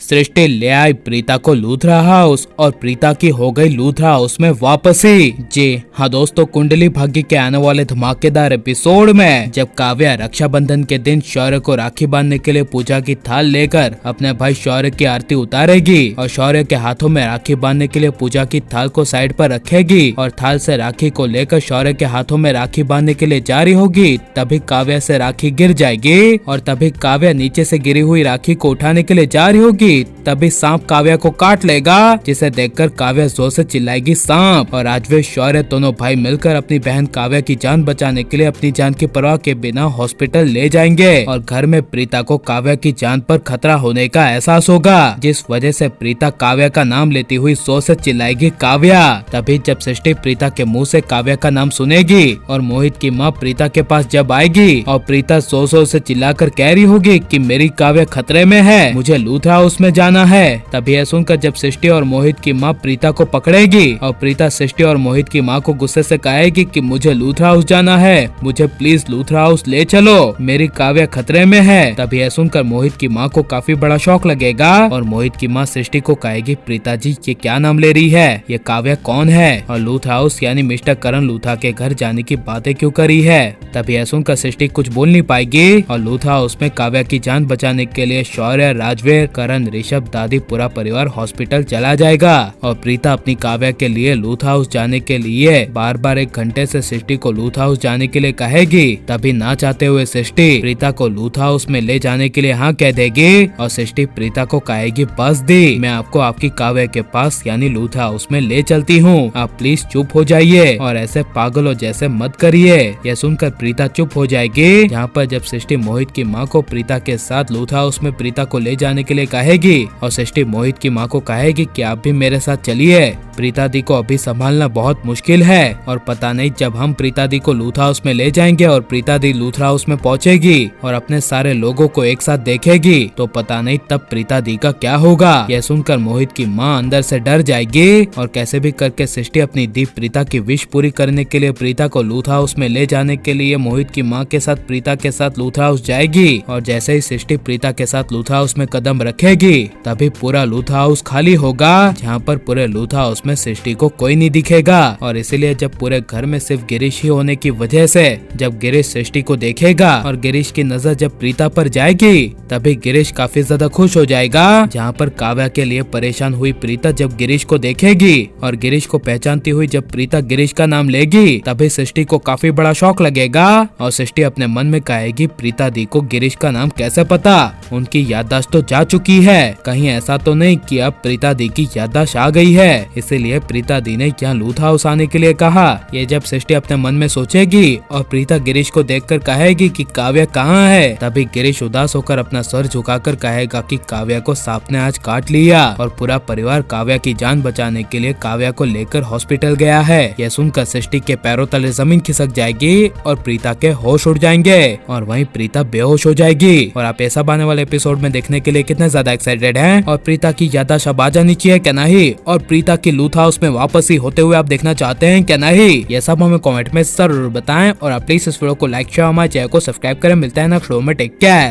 सृष्टि ले आई प्रीता को लूथरा हाउस और प्रीता की हो गई लूथरा हाउस में वापसी। जी हाँ दोस्तों, कुंडली भाग्य के आने वाले धमाकेदार एपिसोड में जब काव्या रक्षाबंधन के दिन शौर्य को राखी बांधने के लिए पूजा की थाल लेकर अपने भाई शौर्य की आरती उतारेगी और शौर्य के हाथों में राखी बांधने के लिए पूजा की थाल को साइड पर रखेगी और थाल से राखी को लेकर शौर्य के हाथों में राखी बांधने के लिए जा रही होगी, तभी काव्या से राखी गिर जाएगी और तभी काव्या नीचे से गिरी हुई राखी को उठाने के लिए जा रही होगी, तभी सांप काव्या को काट लेगा, जिसे देखकर काव्या जोर से चिल्लाएगी सांप। और आज वे शौर्य दोनों भाई मिलकर अपनी बहन काव्या की जान बचाने के लिए अपनी जान की परवाह के बिना हॉस्पिटल ले जाएंगे और घर में प्रीता को काव्या की जान पर खतरा होने का एहसास होगा, जिस वजह से प्रीता काव्या का नाम लेती हुई जोर से चिल्लाएगी काव्या। तभी जब सृष्टि प्रीता के मुंह से काव्या का नाम सुनेगी और मोहित की माँ प्रीता के पास जब आएगी और प्रीता जोर से चिल्लाकर कह रही होगी कि मेरी काव्या खतरे में है, मुझे लूथरा हाउस में जाना है। तभी यह सुनकर जब सृष्टि और मोहित की माँ प्रीता को पकड़ेगी और प्रीता सृष्टि और मोहित की माँ को गुस्से से कहेगी कि मुझे लूथरा हाउस जाना है, मुझे प्लीज लूथरा हाउस ले चलो, मेरी काव्या खतरे में है। तभी यह सुनकर मोहित की माँ को काफी बड़ा शौक लगेगा और मोहित की माँ सृष्टि को कहेगी प्रीता जी ये क्या नाम ले रही है, ये काव्या कौन है और लूथरा हाउस यानी मिस्टर करण लूथरा के घर जाने की बातें क्यों करी है। तभी यह सुनकर सृष्टि कुछ बोल नहीं पाएगी और लूथरा हाउस में काव्या की जान बचाने के लिए शौर्य, राजवीर, करण, ऋषभ, दादी पूरा परिवार हॉस्पिटल चला जाएगा और प्रीता अपनी काव्या के लिए लूथरा हाउस जाने के लिए बार बार 1 घंटे से सृष्टि को लूथरा हाउस जाने के लिए कहेगी। तभी ना चाहते हुए सृष्टि प्रीता को लूथरा हाउस में ले जाने के लिए हाँ कह देगी और सृष्टि प्रीता को कहेगी बस दी, मैं आपको आपकी काव्या के पास यानी लूथरा हाउस में ले चलती हूँ, आप प्लीज चुप हो जाइए और ऐसे पागलों जैसे मत करिए। यह सुनकर प्रीता चुप हो जाएगी। यहाँ पर जब सृष्टि मोहित की माँ को प्रीता के साथ लूथरा हाउस में प्रीता को ले जाने के लिए कहेगी और सृष्टि मोहित की माँ को कहेगी कि आप भी मेरे साथ चलिए, प्रीता दी को अभी संभालना बहुत मुश्किल है और पता नहीं जब हम प्रीता दी को लूथरा हाउस में ले जाएंगे और प्रीता दी लूथरा हाउस में पहुंचेगी और अपने सारे लोगों को एक साथ देखेगी तो पता नहीं तब प्रीता दी का क्या होगा। यह सुनकर मोहित की माँ अंदर से डर जाएगी और कैसे भी करके सृष्टि अपनी दी प्रीता की विश पूरी करने के लिए प्रीता को लूथरा हाउस में ले जाने के लिए मोहित की माँ के साथ प्रीता के साथ लूथरा हाउस जाएगी और जैसे ही सृष्टि प्रीता के साथ लूथरा हाउस में कदम रखेगी तभी पूरा लूथरा हाउस खाली होगा, जहाँ पर पूरे लूथरा हाउस में सृष्टि को कोई नहीं दिखेगा और इसीलिए जब पूरे घर में सिर्फ गिरीश ही होने की वजह से जब गिरीश सृष्टि को देखेगा और गिरीश की नजर जब प्रीता पर जाएगी तभी गिरीश काफी ज्यादा खुश हो जाएगा। जहाँ पर काव्या के लिए परेशान हुई प्रीता जब गिरीश को देखेगी और गिरीश को पहचानती हुई जब प्रीता गिरीश का नाम लेगी तभी सृष्टि को काफी बड़ा शौक लगेगा और सृष्टि अपने मन में कहेगी प्रीता दी को गिरीश का नाम कैसे पता, उनकी याददाश्त तो जा चुकी है, कहीं ऐसा तो नहीं कि अब प्रीता दी की याददाश्त आ गई है, इसीलिए प्रीता दी ने क्या लूथरा हाउस आने के लिए कहा। ये जब सृष्टि अपने मन में सोचेगी और प्रीता गिरीश को देखकर कहेगी कि काव्या कहाँ है, तभी गिरीश उदास होकर अपना सर झुकाकर कहेगा कि काव्या को सांप ने आज काट लिया और पूरा परिवार काव्या की जान बचाने के लिए काव्या को लेकर हॉस्पिटल गया है। यह सुनकर सृष्टि के पैरों तले जमीन खिसक जाएगी और प्रीता के होश उड़ जाएंगे और वहीं प्रीता बेहोश हो जाएगी। और आप ऐसा आने वाले एपिसोड में देखने के लिए कितने ज्यादा एक्साइटेड हैं और प्रीता की याददाश्त अब आ जानी चाहिए क्या नहीं, और प्रीता की लूथरा हाउस में वापसी होते हुए आप देखना चाहते हैं क्या नहीं, ये सब हमें कमेंट में जरूर बताएं और आप प्लीज इस वीडियो को लाइक शेयर हमारे चैनल को सब्सक्राइब करें। मिलता है नेक्स्ट वीडियो में, टेक केयर।